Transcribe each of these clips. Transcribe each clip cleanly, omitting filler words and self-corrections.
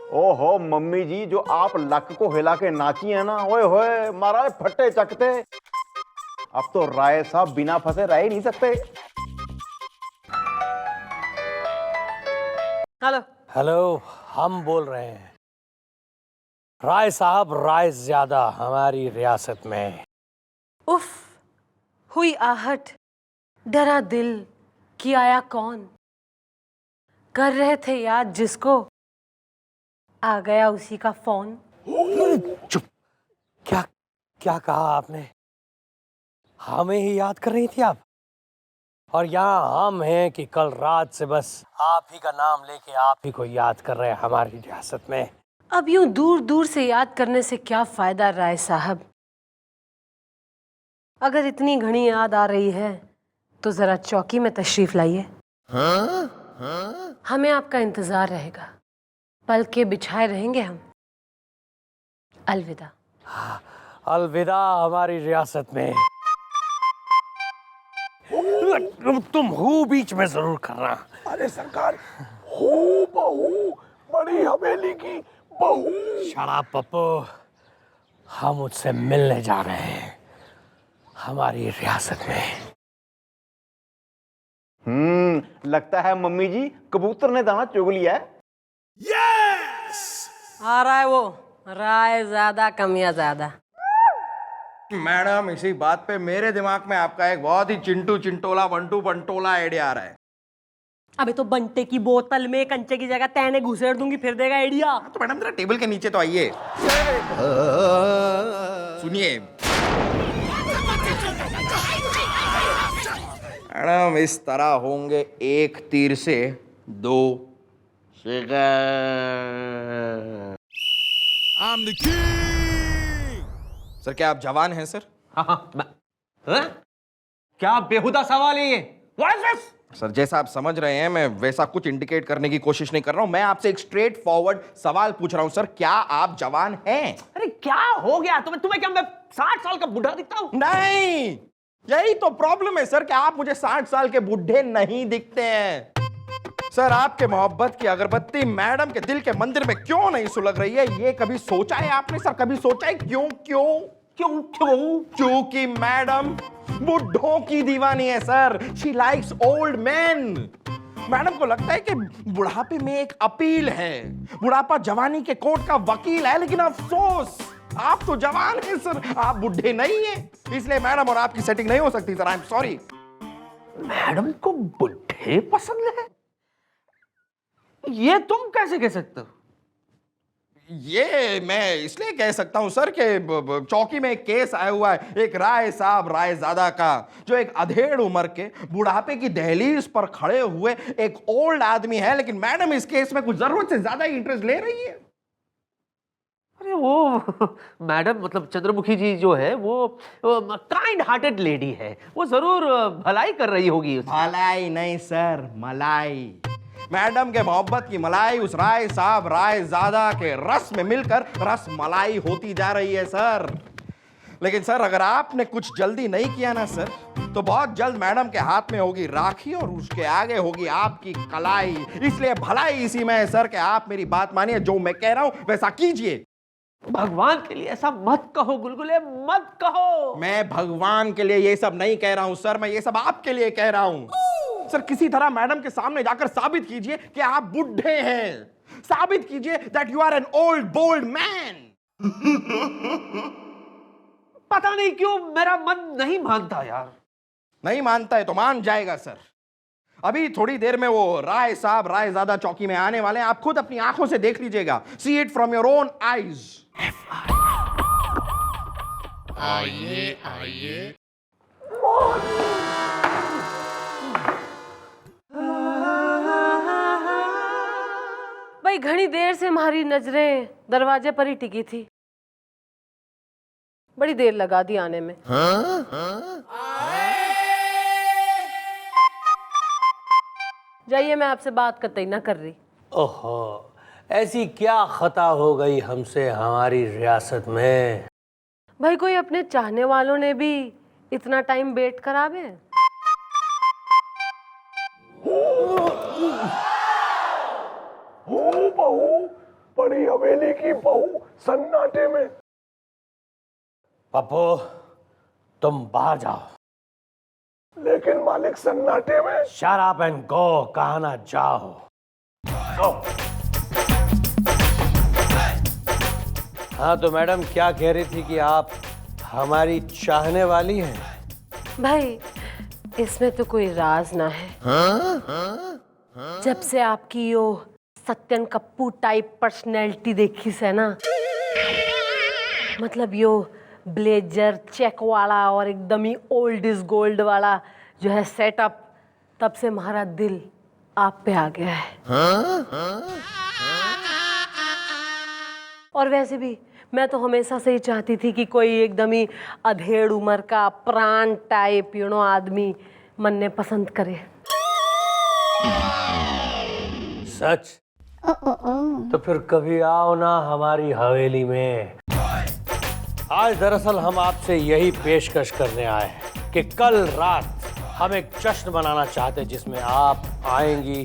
ओहो मम्मी जी, जो आप लक को हिला के नाची है ना, ओए होए महाराज फट्टे चकते। अब तो राय साहब बिना फंसे रह ही नहीं सकते। हेलो हेलो, हम बोल रहे हैं। राय साहब, राय ज्यादा हमारी रियासत में। उफ, हुई आहट, डरा दिल कि आया कौन। कर रहे थे याद जिसको, आ गया उसी का फोन। चुप। क्या क्या कहा आपने? हमें ही याद कर रही थी आप? और यहाँ हम हैं कि कल रात से बस आप ही का नाम लेके आप ही को याद कर रहे हैं हमारी रियासत में। अब यूं दूर दूर से याद करने से क्या फायदा राय साहब। अगर इतनी घनी याद आ रही है तो जरा चौकी में तशरीफ लाइए। हमें आपका इंतजार रहेगा, पल के बिछाए रहेंगे हम। अलविदा। अलविदा हमारी रियासत में। तुम हूँ बीच में जरूर करना। अरे सरकार, हो बहू, बड़ी हवेली की बहू। शराब पप्पू, हम उससे मिलने जा रहे हैं हमारी रियासत में। लगता है मम्मी जी कबूतर ने दाना चुग लिया है। यस! आ रहा है वो राय ज्यादा कमियां ज्यादा। मैडम, इसी बात पे मेरे दिमाग में आपका एक बहुत ही चिंटू चिंटोला बंटू बंटोला आइडिया आ रहा है। अबे तो बंटे की बोतल में कंचे की जगह तैने घुसेड़ दूंगी, फिर देगा आइडिया। तो मैडम जरा टेबल के नीचे तो आइए। सुनिए मैडम, इस तरह होंगे एक तीर से दो शिकार। सर, क्या आप जवान हैं सर? क्या बेहुदा सवाल है ये? What is this? सर, जैसा आप समझ रहे हैं, मैं वैसा कुछ इंडिकेट करने की कोशिश नहीं कर रहा हूं। मैं आपसे एक स्ट्रेट फॉरवर्ड सवाल पूछ रहा हूं सर, क्या आप जवान हैं? अरे क्या हो गया तुम्हें क्या मैं 60 साल का बुढ़ा दिखता हूं? नहीं, यही तो प्रॉब्लम है सर कि आप मुझे 60 साल के बुढ़े नहीं दिखते हैं। सर, आपके मोहब्बत की अगरबत्ती मैडम के दिल के मंदिर में क्यों नहीं सुलग रही है, ये कभी सोचा है आपने सर? कभी सोचा है क्यों क्यों क्यों क्यों? क्योंकि मैडम बुढ़ों की दीवानी है sir. She likes old man. Madam को लगता है कि बुढ़ापे में एक अपील है, बुढ़ापा जवानी के कोर्ट का वकील है। लेकिन अफसोस, आप तो जवान हैं सर, आप बुढ़े नहीं हैं। इसलिए मैडम और आपकी सेटिंग नहीं हो सकती sir. I am sorry. Madam को बुढ़े पसंद है? ये तुम कैसे कह सकते हो? ये मैं इसलिए कह सकता हूं सर कि चौकी में एक केस आया हुआ है, एक राय साहब रायजादा का, जो एक अधेड़ उम्र के बुढ़ापे की दहलीज पर खड़े हुए एक ओल्ड आदमी है। लेकिन मैडम इस केस में कुछ जरूरत से ज्यादा इंटरेस्ट ले रही है। अरे वो मैडम, मतलब चंद्रमुखी जी जो है वो काइंड हार्टेड लेडी है, वो जरूर भलाई कर रही होगी। भलाई नहीं सर, मलाई। मैडम के मोहब्बत की मलाई उस राय साहब रायजादा के रस में मिलकर रस मलाई होती जा रही है सर। लेकिन सर, अगर आपने कुछ जल्दी नहीं किया ना सर, तो बहुत जल्द मैडम के हाथ में होगी राखी और उसके आगे होगी आपकी कलाई। इसलिए भलाई इसी में है सर कि आप मेरी बात मानिए, जो मैं कह रहा हूं वैसा कीजिए। भगवान के लिए ऐसा मत कहो गुलगुले, मत कहो। मैं भगवान के लिए ये सब नहीं कह रहा हूं सर, मैं ये सब आपके लिए कह रहा हूं। सर, किसी तरह मैडम के सामने जाकर साबित कीजिए कि आप बुढ़े हैं। साबित कीजिए that you are an old bold man. पता नहीं क्यों मेरा मन नहीं मानता यार। नहीं मानता है तो मान जाएगा सर। अभी थोड़ी देर में वो राय साहब रायजादा चौकी में आने वाले हैं, आप खुद अपनी आंखों से देख लीजिएगा। See it from your own eyes. आइए आइए। भाई घनी देर से हमारी नजरें दरवाजे पर ही टिकी थी, बड़ी देर लगा दी आने में। जाइए, मैं आपसे बात कतई ना कर रही। ओहो, ऐसी क्या खता हो गई हमसे हमारी रियासत में? भाई कोई अपने चाहने वालों ने भी इतना टाइम वेट करावे? हो बहू, बड़ी हवेली की बहू सन्नाटे में। पप्पू तुम बाहर जाओ। लेकिन मालिक सन्नाटे में। शट अप एंड गो, कहा ना जाओ। हाँ तो मैडम क्या कह रही थी कि आप हमारी चाहने वाली हैं? भाई इसमें तो कोई राज ना है। जब से आपकी यो सत्यन कप्पू टाइप पर्सनैलिटी देखी से ना, मतलब यो ब्लेजर चेक वाला और एकदम ही ओल्ड इज गोल्ड वाला जो है सेटअप, तब से हमारा दिल आप पे आ गया है। और वैसे भी मैं तो हमेशा से ही चाहती थी कि कोई एकदम ही अधेड़ उम्र का प्राण टाइप आदमी मन ने पसंद करे। सच? तो फिर कभी आओ ना हमारी हवेली में। आज दरअसल हम आपसे यही पेशकश करने आए हैं कि कल रात हम एक जश्न मनाना चाहते हैं जिसमें आप आएंगी,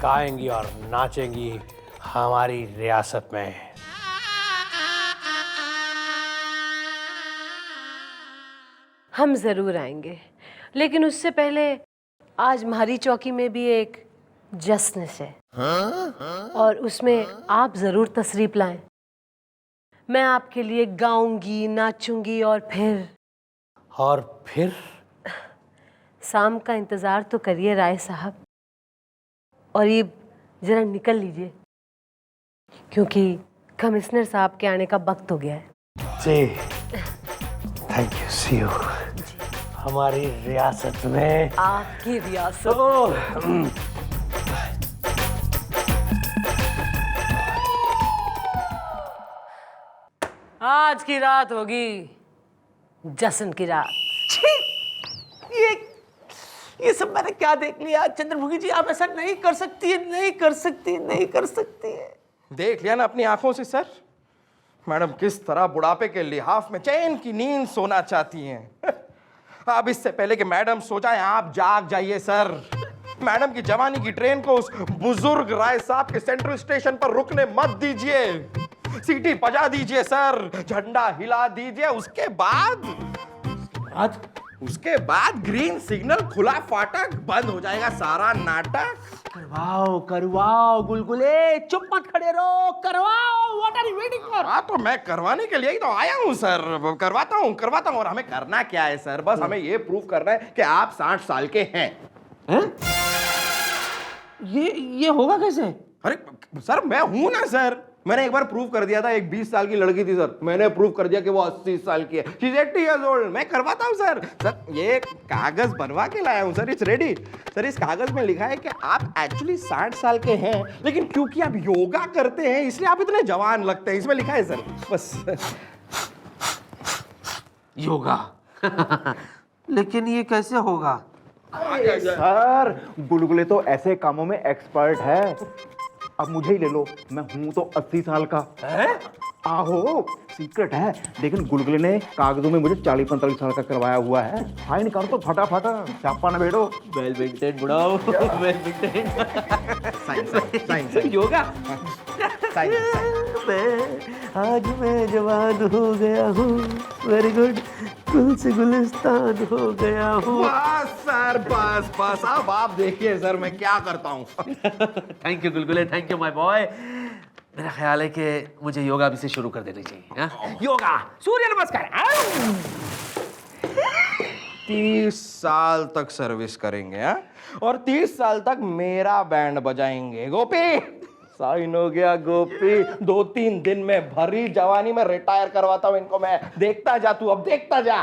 गाएंगी और नाचेंगी हमारी रियासत में। हम जरूर आएंगे, लेकिन उससे पहले आज हमारी चौकी में भी एक जश्न है और उसमें आप जरूर तशरीफ लाएं। मैं आपके लिए गाऊंगी, नाचूंगी और फिर शाम का इंतजार तो करिए राय साहब, और ये जरा निकल लीजिए क्योंकि कमिश्नर साहब के आने का वक्त हो गया है। जी थैंक यू, सी यू हमारी रियासत में। आपकी रियासत। आज की रात होगी जश्न की रात। ये सब मैंने क्या देख लिया चंद्रमुखी जी, आप ऐसा नहीं कर सकती है, नहीं कर सकती है। देख लिया ना अपनी आंखों से सर, मैडम किस तरह बुढ़ापे के लिहाफ में चैन की नींद सोना चाहती हैं। अब इससे पहले कि मैडम सो जाए आप जाग जाइए सर। मैडम की जवानी की ट्रेन को उस बुजुर्ग राय साहब के सेंट्रल स्टेशन पर रुकने मत दीजिए। सीटी बजा दीजिए सर, झंडा हिला दीजिए। उसके बाद ग्रीन सिग्नल खुला, फाटक बंद हो जाएगा सारा नाटक। करवाओ गुलगुले, चुप मत खड़े रहो, करवाओ। What are you waiting for? हाँ तो मैं करवाने के लिए ही तो आया हूँ सर। करवाता हूँ। और हमें करना क्या है सर? बस हमें ये प्रूव करना है कि आप 60 साल के हैं। ये होगा कैसे? अरे सर मैं हूं ना सर, मैंने एक बार प्रूव कर दिया था। एक 20 साल की लड़की थी सर, मैंने प्रूव कर दिया कि वो 80 साल की है। She is 80 years old। मैं करवाता हूं सर। सर ये कागज बनवा के लाया हूं सर, इट्स रेडी। सर इस कागज में लिखा है कि आप एक्चुअली 60 साल के हैं, लेकिन क्योंकि आप योगा करते हैं इसलिए आप इतने जवान लगते हैं। इसमें लिखा है सर, बस। योगा लेकिन ये कैसे होगा? सर गुलगुले तो ऐसे कामों में एक्सपर्ट है। अब मुझे ही ले लो, मैं हूं तो 80 साल का। आहो सीक्रेट है, लेकिन गुलगुले ने कागजों में मुझे 40-45 साल का करवाया हुआ है। साइन कर तो फटाफट, चापा न बैठो। वेल मेंटेन बुढ़ाओ, वेल मेंटेन। साइन योगा। आज मैं जवान हो गया हूँ, वेरी गुड, गुल से गुलिस्तान हो गया हूँ। बस सर बस अब आप देखिए सर मैं क्या करता हूँ। Thank you Gulgule, thank you my boy. मेरा ख्याल है कि मुझे योगा भी से शुरू कर देनी चाहिए। हाँ? योगा, सूर्य नमस्कार। 30 साल तक सर्विस करेंगे हाँ? और 30 साल तक मेरा बैंड बजाएंगे। गोपी साइन हो गया गोपी। 2-3 दिन में भरी जवानी में रिटायर करवाता हूं इनको मैं। देखता जा तू, अब देखता जा।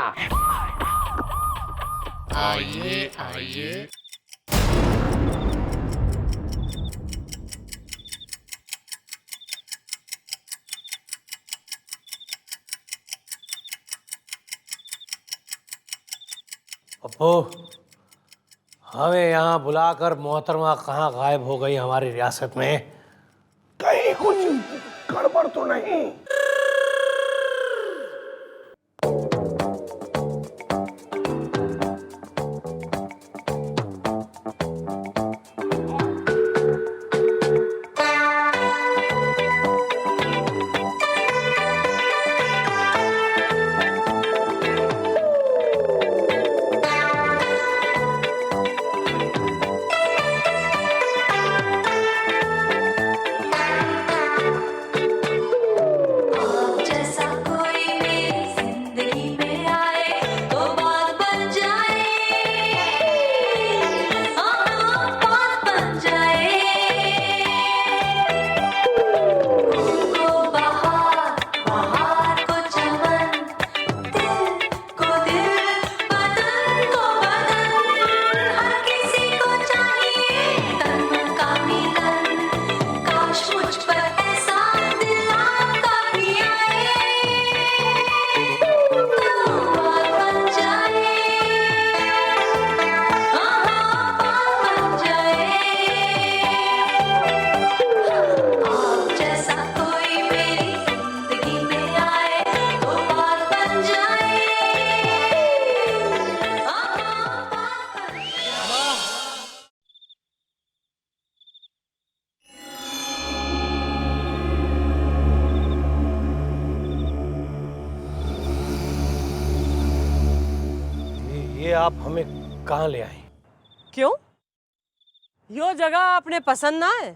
आइए पप्पू हमें यहाँ बुलाकर मोहतरमा कहाँ गायब हो गई हमारी रियासत में? कहीं कुछ गड़बड़ तो नहीं? आप हमें कहाँ ले आए? क्यों? यो जगह आपने पसंद ना है?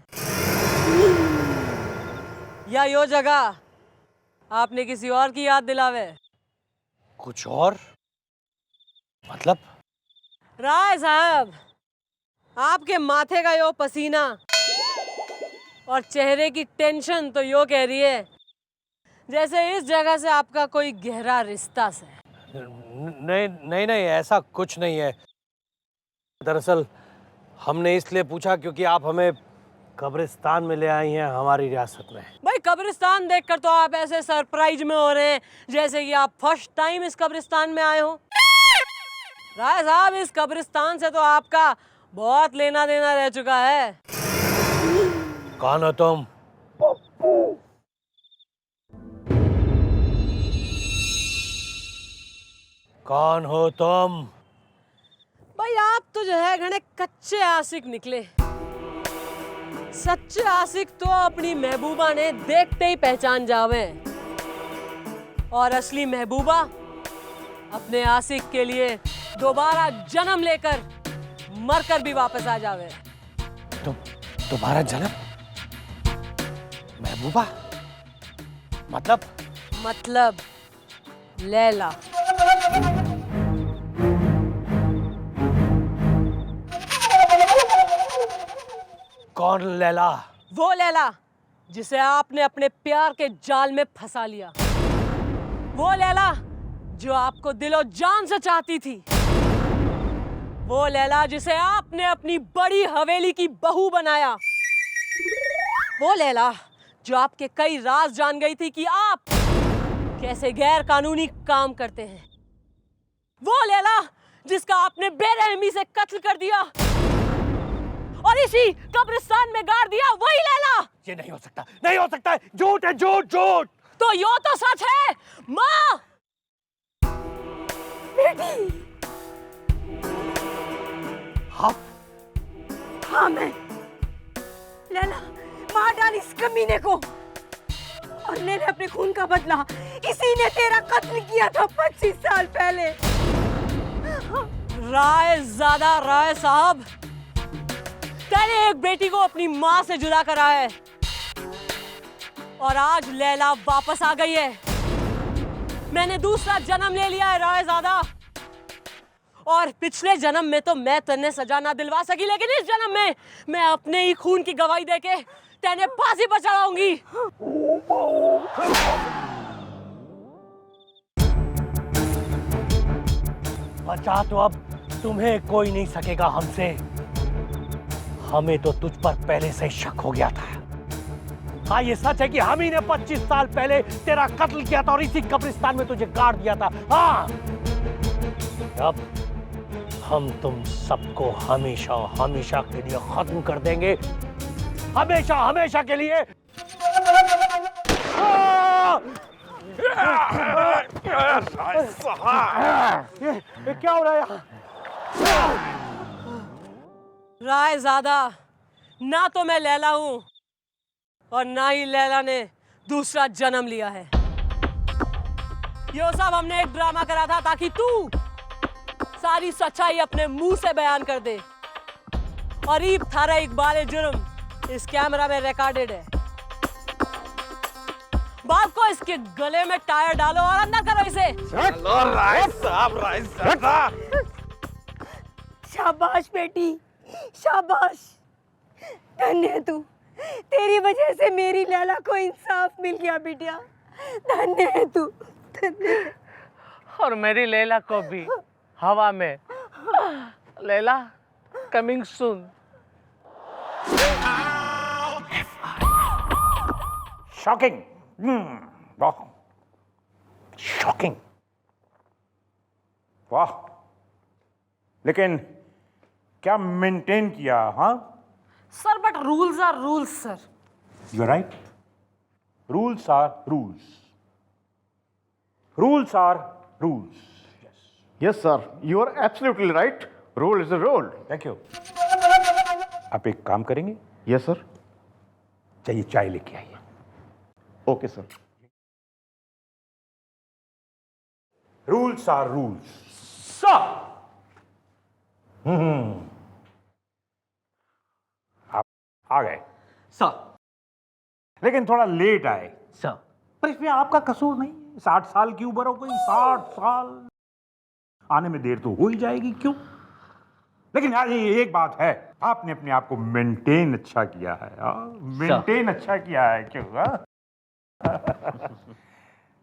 या यो जगह आपने किसी और की याद दिलावे? कुछ और? मतलब? राय साहब, आपके माथे का यो पसीना और चेहरे की टेंशन तो यो कह रही है जैसे इस जगह से आपका कोई गहरा रिश्ता है। नहीं नहीं नहीं, ऐसा कुछ नहीं है। दरअसल हमने इसलिए पूछा क्योंकि आप हमें कब्रिस्तान में ले आई हैं हमारी रियासत में। भाई कब्रिस्तान देखकर तो आप ऐसे सरप्राइज में हो रहे हैं जैसे कि आप फर्स्ट टाइम इस कब्रिस्तान में आए हो। राय साहब, इस कब्रिस्तान से तो आपका बहुत लेना देना रह चुका है। कौन हो तुम? कौन हो तुम? भाई आप तो जो है घने कच्चे आशिक निकले। सच्चे आशिक तो अपनी महबूबा ने देखते ही पहचान जावे, और असली महबूबा अपने आशिक के लिए दोबारा जन्म लेकर मरकर भी वापस आ जावे। तुम दोबारा जन्म? महबूबा? मतलब लैला। कौन लैला? वो लैला जिसे आपने अपने प्यार के जाल में फंसा लिया। वो लैला जो आपको दिलो जान से चाहती थी। वो लैला जिसे आपने अपनी बड़ी हवेली की बहू बनाया। वो लैला जो आपके कई राज जान गई थी कि आप कैसे गैर कानूनी काम करते हैं। वो लैला जिसका आपने बेरहमी से कत्ल कर दिया और इसी कब्रिस्तान में गाड़ दिया। वही लैला। ये नहीं हो सकता, नहीं हो सकता, झूठ है, झूठ झूठ। तो यो तो सच है। माँ, बेटी। हाँ? हाँ, मैं लैला मार डाल इस कमीने को और ले ले अपने खून का बदला। इसी ने तेरा कत्ल किया था 25 साल पहले। राय साहब, तेरे एक बेटी को अपनी माँ से जुदा करा है और आज लैला वापस आ गई है। मैंने दूसरा जन्म ले लिया है रायज़ादा, और पिछले जन्म में तो मैं तेने सजा ना दिलवा सकी, लेकिन इस जन्म में मैं अपने ही खून की गवाही देके तेने फांसी पर चढ़ाऊंगी। बचा तो अब तुम्हें कोई नहीं सकेगा हमसे। हमें तो तुझ पर पहले से शक हो गया था। हाँ, ये सच है कि हम ही ने 25 साल पहले तेरा कत्ल किया था और इसी कब्रिस्तान में तुझे गाड़ दिया था। हाँ, अब हम तुम सबको हमेशा हमेशा के लिए खत्म कर देंगे। हमेशा हमेशा के लिए। ये क्या हो रहा है यहाँ? रायज़ादा, ना तो मैं लैला हूं और ना ही लैला ने दूसरा जन्म लिया है। यो सब हमने एक ड्रामा करा था ताकि तू सारी सच्चाई अपने मुंह से बयान कर दे। और ईब थारा इकबाल जुर्म इस कैमरा में रिकॉर्डेड है। बाप को इसके गले में टायर डालो और अंदर करो इसे। शाबाश बेटी, शाबाश। धन्य है तू। तेरी वजह से मेरी लैला को इंसाफ मिल गया बिटिया। धन्य है तू, धन्य है। और मेरी लैला को भी हवा में। Laila coming soon. शॉकिंग, वाह, शॉकिंग, वाह। लेकिन क्या मेंटेन किया? हाँ sir, but rules are rules sir. You right, rules are rules, rules are rules. Yes, sir. You are absolutely right. Rule is a rule. Thank you. आप एक काम करेंगे? Yes, sir. चाहिए चाय लेके आइए। Okay, sir. Rules are rules. Sir, आप आ गए, सर लेकिन थोड़ा लेट आए। सर पर इसमें आपका कसूर नहीं है। 60 साल की उम्र हो गई, 60 साल आने में देर तो हो ही जाएगी, क्यों? लेकिन यार ये एक बात है, आपने अपने आप को मेंटेन अच्छा किया है, मेंटेन अच्छा किया है, क्यों?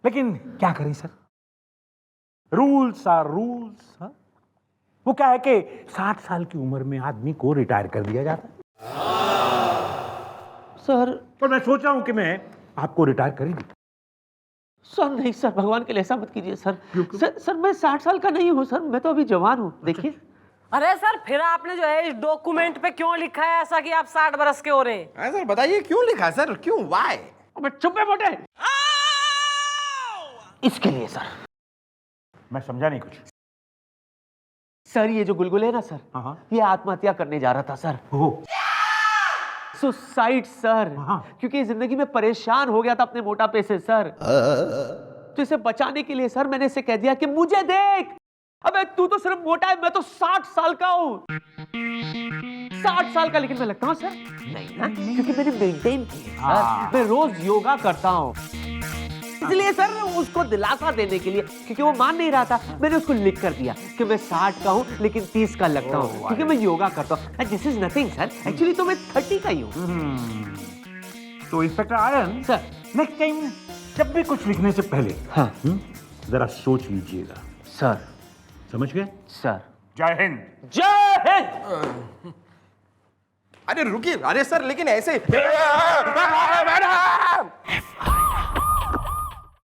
लेकिन क्या करें सर, रूल्स आर रूल्स। वो क्या है कि 60 साल की उम्र में आदमी को रिटायर कर दिया जाता है। सर पर मैं सोच रहा हूं कि मैं आपको रिटायर कर ही दूं। सर नहीं सर, भगवान के लिए ऐसा मत कीजिए सर। सर मैं 60 साल का नहीं हूँ सर, मैं तो अभी जवान हूँ। देखिए अरे सर, फिर आपने जो है इस डॉक्यूमेंट पे क्यों लिखा है ऐसा कि आप 60 बरस के हो रहे हैं? हाँ सर, बताइए क्यों लिखा सर, क्यों, वाई? अबे चुप है मोटे। इसके लिए सर। मैं समझा नहीं कुछ। सर ये जो गुलगुले है ना सर, हाँ। ये आत्महत्या करने जा रहा था सर। ओह, सुसाइड सर। हाँ। क्योंकि जिंदगी में परेशान हो गया था अपने मोटापे से सर। तो इसे बचाने के लिए सर मैंने इसे कह दिया कि मुझे देख, अबे तू तो सिर्फ मोटा है, मैं तो 60 साल का हूँ। 60 साल का, लेकिन मैं लगता हूँ सर नहीं ना, क्योंकि मैंने मेंटेन किया सर। मैं रोज योगा करता हूँ, इसलिए सर उसको दिलासा देने के लिए, क्योंकि वो मान नहीं रहा था, मैंने उसको लिख कर दिया कि मैं 60 का हूँ लेकिन 30 का लगता हूँ, क्योंकि मैं योगा करता हूँ। This is nothing sir, actually तो मैं 30 का ही हूँ। तो inspector ion sir, next time जब भी कुछ लिखने से पहले हाँ जरा सोच लीजिएगा, सर। समझ गए? सर जय हिंद। जय हिंद। अरे रुकिए, अरे सर लेकिन ऐसे